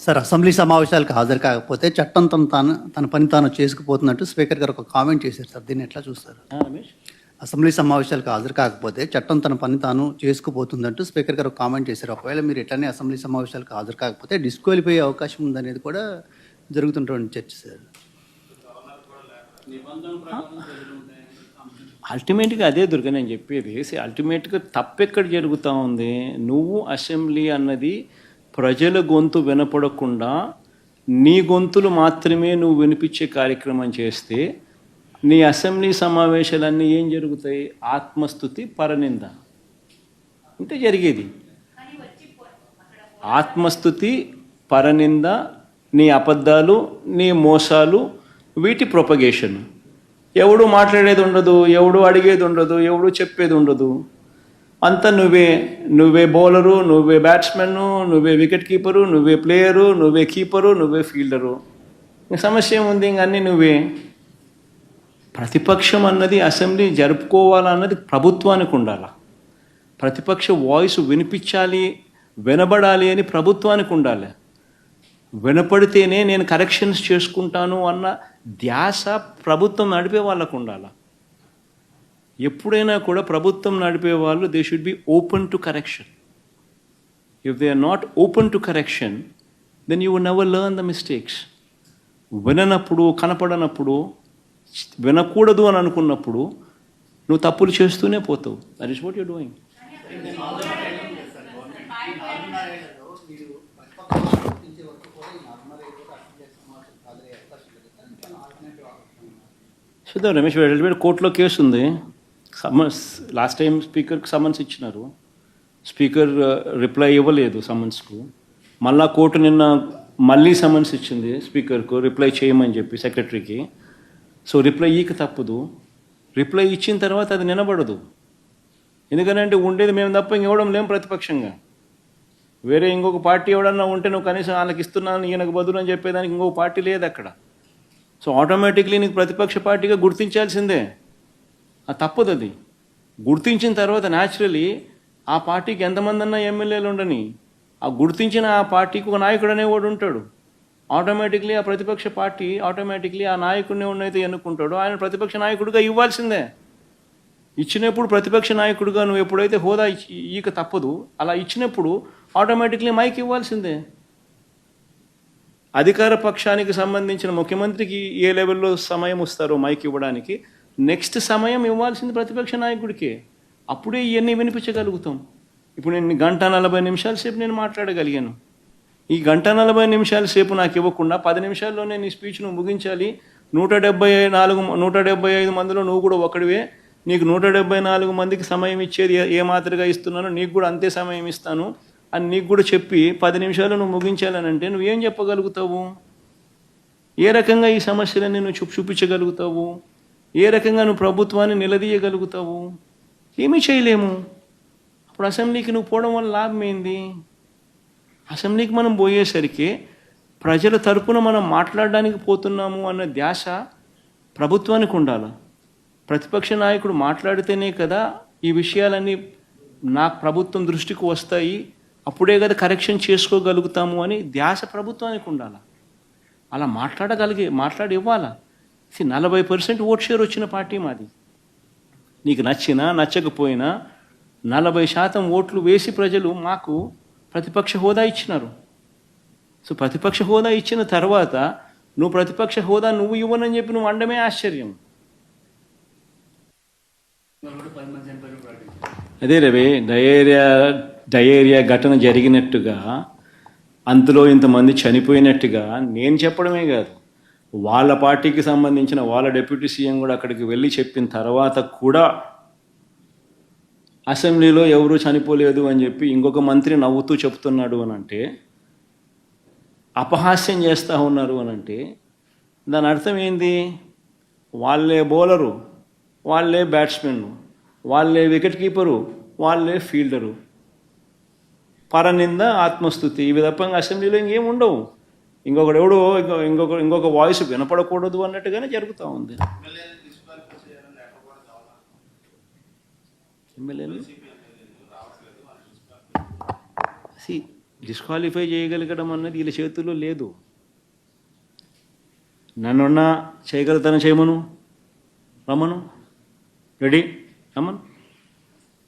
Sir, assembly సమావేశాలకు హాజరు కాకపోతే చట్టం తన పని తాను చేసుకుపోతున్నట్టు స్పీకర్ గారు ఒక కామెంట్ చేశారు సార్. దీన్ని ఎట్లా చూస్తారు? రమేష్, అసెంబ్లీ సమావేశాలకు హాజరు కాకపోతే చట్టం తన పని తాను చేసుకుపోతుందంటూ స్పీకర్ గారు ఒక కామెంట్ చేశారు. ఒకవేళ మీరు ఎట్లనే అసెంబ్లీ సమావేశాలకు హాజరు కాకపోతే డిస్క్వాలిఫై అయ్యే అవకాశం ఉందనేది కూడా జరుగుతున్నటువంటి చర్చ సార్. అల్టిమేట్గా అదే దుర్గా నేను చెప్పేది. అల్టిమేట్గా తప్పెక్కడ జరుగుతూ ఉంది? నువ్వు అసెంబ్లీ అన్నది ప్రజల గొంతు వినపడకుండా నీ గొంతులు మాత్రమే నువ్వు వినిపించే కార్యక్రమం చేస్తే నీ అసెంబ్లీ సమావేశాలన్నీ ఏం జరుగుతాయి? ఆత్మస్తుతి, పరనింద అంటే జరిగేది. ఆత్మస్తుతి, పరనింద, నీ అబద్ధాలు, నీ మోసాలు, వీటి ప్రొపగేషన్. ఎవడు మాట్లాడేది ఉండదు, ఎవడు అడిగేది ఉండదు, ఎవడు చెప్పేది ఉండదు. అంతా నువ్వే బౌలరు, నువ్వే బ్యాట్స్మెన్ను, నువ్వే వికెట్ కీపరు, నువ్వే ప్లేయరు, నువ్వే కీపరు, నువ్వే ఫీల్డరు. సమస్య ఏముంది? ఇంక అన్నీ నువ్వే. ప్రతిపక్షం అన్నది అసెంబ్లీ జరుపుకోవాలన్నది ప్రభుత్వానికి ఉండాలి. ప్రతిపక్ష వాయిస్ వినిపించాలి, వినబడాలి అని ప్రభుత్వానికి ఉండాలి. వినపడితేనే నేను కరెక్షన్స్ చేసుకుంటాను అన్న ధ్యాస ప్రభుత్వం నడిపే వాళ్ళకు ఉండాలి. ఎప్పుడైనా కూడా ప్రభుత్వం నడిపే వాళ్ళు they should be open to correction. If they are not open to correction then you would never learn the mistakes. విననప్పుడు, కనపడనప్పుడు, వినకూడదు అని అనుకున్నప్పుడు నువ్వు తప్పులు చేస్తూనే పోతావు. That is what you doing. చూద్దాం రమేష్, కోర్టులో కేసు ఉంది. సమన్స్ లాస్ట్ టైం స్పీకర్కి సమన్స్ ఇచ్చినారు. స్పీకర్ రిప్లై ఇవ్వలేదు సమన్స్కు. మళ్ళా కోర్టు నిన్న మళ్ళీ సమన్స్ ఇచ్చింది స్పీకర్కు రిప్లై చేయమని చెప్పి సెక్రటరీకి. సో రిప్లై ఇక తప్పదు. రిప్లై ఇచ్చిన తర్వాత అది నిలబడదు. ఎందుకంటే ఉండేది మేము తప్ప ఇంకెవడం లేం ప్రతిపక్షంగా. వేరే ఇంకొక పార్టీ ఎవడన్నా ఉంటే నువ్వు కనీసం వాళ్ళకి ఇస్తున్నాను ఈయనకు బదులు అని చెప్పేదానికి ఇంకొక పార్టీ లేదు అక్కడ. సో ఆటోమేటిక్లీ నీకు ప్రతిపక్ష పార్టీగా గుర్తించాల్సిందే. అది తప్పదు. అది గుర్తించిన తర్వాత న్యాచురలీ ఆ పార్టీకి ఎంతమంది అన్నా ఎమ్మెల్యేలు ఉండని, ఆ గుర్తించిన ఆ పార్టీకి ఒక నాయకుడు అనేవాడు ఉంటాడు. ఆటోమేటిక్లీ ఆ ప్రతిపక్ష పార్టీ ఆటోమేటిక్లీ ఆ నాయకుడిని ఉన్నైతే ఎన్నుకుంటాడో ఆయన ప్రతిపక్ష నాయకుడిగా ఇవ్వాల్సిందే. ఇచ్చినప్పుడు ప్రతిపక్ష నాయకుడిగా నువ్వు ఎప్పుడైతే హోదా ఈక తప్పదు, అలా ఇచ్చినప్పుడు ఆటోమేటిక్లీ మైక్ ఇవ్వాల్సిందే. అధికార పక్షానికి సంబంధించిన ముఖ్యమంత్రికి ఏ లెవెల్లో సమయం వస్తారో మైక్ ఇవ్వడానికి, నెక్స్ట్ సమయం ఇవ్వాల్సింది ప్రతిపక్ష నాయకుడికే. అప్పుడే ఇవన్నీ వినిపించగలుగుతాం. ఇప్పుడు నేను 1:40 సేపు నేను మాట్లాడగలిగాను. ఈ 1:40 సేపు నాకు ఇవ్వకుండా 10 నిమిషాల్లోనే నీ స్పీచ్ నువ్వు ముగించాలి. 175 మందిలో నువ్వు కూడా ఒకడివే. నీకు 174 మందికి సమయం ఇచ్చేది ఏ మాదిరిగా ఇస్తున్నానో నీకు కూడా అంతే సమయం ఇస్తాను అని నీకు కూడా చెప్పి 10 నిమిషాలు నువ్వు ముగించాలని అంటే నువ్వేం చెప్పగలుగుతావు? ఏ రకంగా ఈ సమస్యలన్నీ నువ్వు చూపించగలుగుతావు? ఏ రకంగా నువ్వు ప్రభుత్వాన్ని నిలదీయగలుగుతావు? ఏమీ చేయలేము. అప్పుడు అసెంబ్లీకి నువ్వు పోవడం వల్ల లాభం ఏంది? అసెంబ్లీకి మనం పోయేసరికి ప్రజల తరపున మనం మాట్లాడడానికి పోతున్నాము అన్న ధ్యాస ప్రభుత్వానికి ఉండాలి. ప్రతిపక్ష నాయకుడు మాట్లాడితేనే కదా ఈ విషయాలన్నీ నాకు ప్రభుత్వం దృష్టికి వస్తాయి, అప్పుడే కదా కరెక్షన్ చేసుకోగలుగుతాము అని ధ్యాస ప్రభుత్వానికి ఉండాలి. అలా మాట్లాడి ఇవ్వాలా. 40% ఓట్ షేర్ వచ్చిన పార్టీ మాది. నీకు నచ్చినా నచ్చకపోయినా 40% ఓట్లు వేసి ప్రజలు మాకు ప్రతిపక్ష హోదా ఇచ్చినారు. సో ప్రతిపక్ష హోదా ఇచ్చిన తర్వాత నువ్వు ప్రతిపక్ష హోదా నువ్వు ఇవ్వనని చెప్పి నువ్వు అండమే ఆశ్చర్యం. అదే రవి, డయేరియా ఘటన జరిగినట్టుగా అందులో ఇంతమంది చనిపోయినట్టుగా నేను చెప్పడమే కాదు, వాళ్ళ పార్టీకి సంబంధించిన వాళ్ళ డిప్యూటీ సీఎం కూడా అక్కడికి వెళ్ళి చెప్పిన తర్వాత కూడా అసెంబ్లీలో ఎవరూ చనిపోలేదు అని చెప్పి ఇంకొక మంత్రి నవ్వుతూ చెప్తున్నాడు అని అంటే, అపహాస్యం చేస్తూ ఉన్నారు అని అంటే దాని అర్థం ఏంది? వాళ్ళే బౌలరు, వాళ్ళే బ్యాట్స్మెన్, వాళ్ళే వికెట్ కీపరు, వాళ్ళే ఫీల్డరు. పరనింద, ఆత్మస్తుతి, ఇవి తప్ప అసెంబ్లీలో ఇంకేం ఉండవు. ఇంకొక వాయిస్ వినపడకూడదు అన్నట్టుగానే జరుగుతూ ఉంది. ఎమ్మెల్యేలు డిస్క్వాలిఫై చేయగలగడం అన్నది వీళ్ళ చేతుల్లో లేదు. నన్నున్నా చేయగలుగుతాను, చేయమను, రమ్మను, రెడీ, రమ్మను.